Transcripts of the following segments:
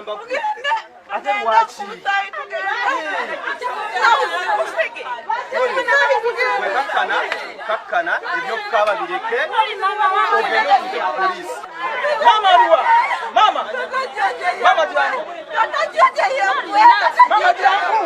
kuyamba ate lwaki kakkana ebyokukaaba bireke ogende okute ku poliisi. Mama aliwa? Mama jangu. Mama jangu.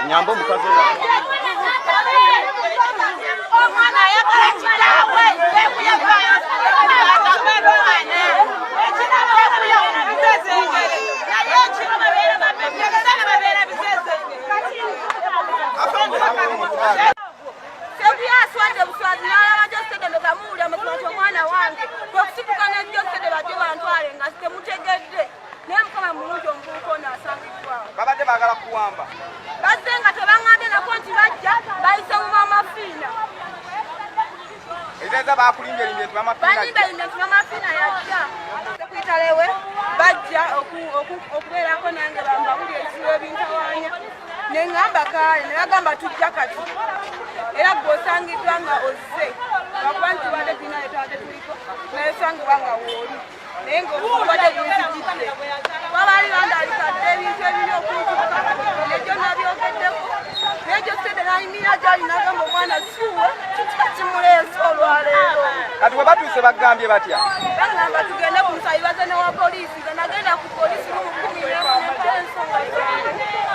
Nyambo mukazi babadde bagala kuwamba bazenga tebangambye nako nti bajja bayise mu mamafiina ezeza bakulimbye nti mamafiina yajja sekuyitalewe bajja okubeerako nange bambawuli ekizibu ebintawaanya neŋŋamba kaale ne bagamba tujja kati era gweosangiddwa nga ozze lwakuba nti tubadde tulina etwadde tuliko naye osangibwa nga wooli naye ngaobudde bunzijjidde wabaali bandalikadde ebintu ebiri okuntuka negyo nabyogeddeko negyo sede nayimira gyali nagamba omwana siwe kikika kimuleese olwaleero kati we batuuse bagambye batya bagamba tugende ku musayibaze newa poliisi nga nagenda ku poliisi lumukumirempa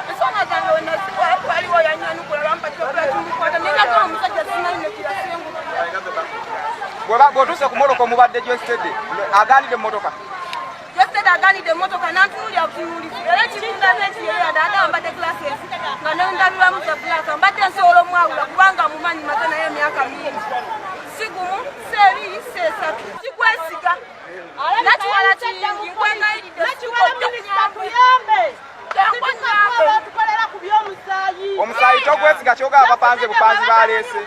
ensonga zange wenasiwaliwo yanyanukula lwampatiokulatumukwata nenagamba omusajja sinalina kirasengu bw'otuuse ku motoka omubadde gyostedde aganidde emmotoka Yesterday aganidde emmotoka nantunuulira butunuulizi era ekirundaze nti yeyada agamba mbadde glasses nga nendabirwamu za bulaka mbadde nsobola omwawula kubanga mumanyi maze naye emyaka mingi sigumu seebiri seesatu kikwesiga nakiwala kingi nkwenayiridde omusaayi togwesiga kyogaba bapanze bupanzi baleese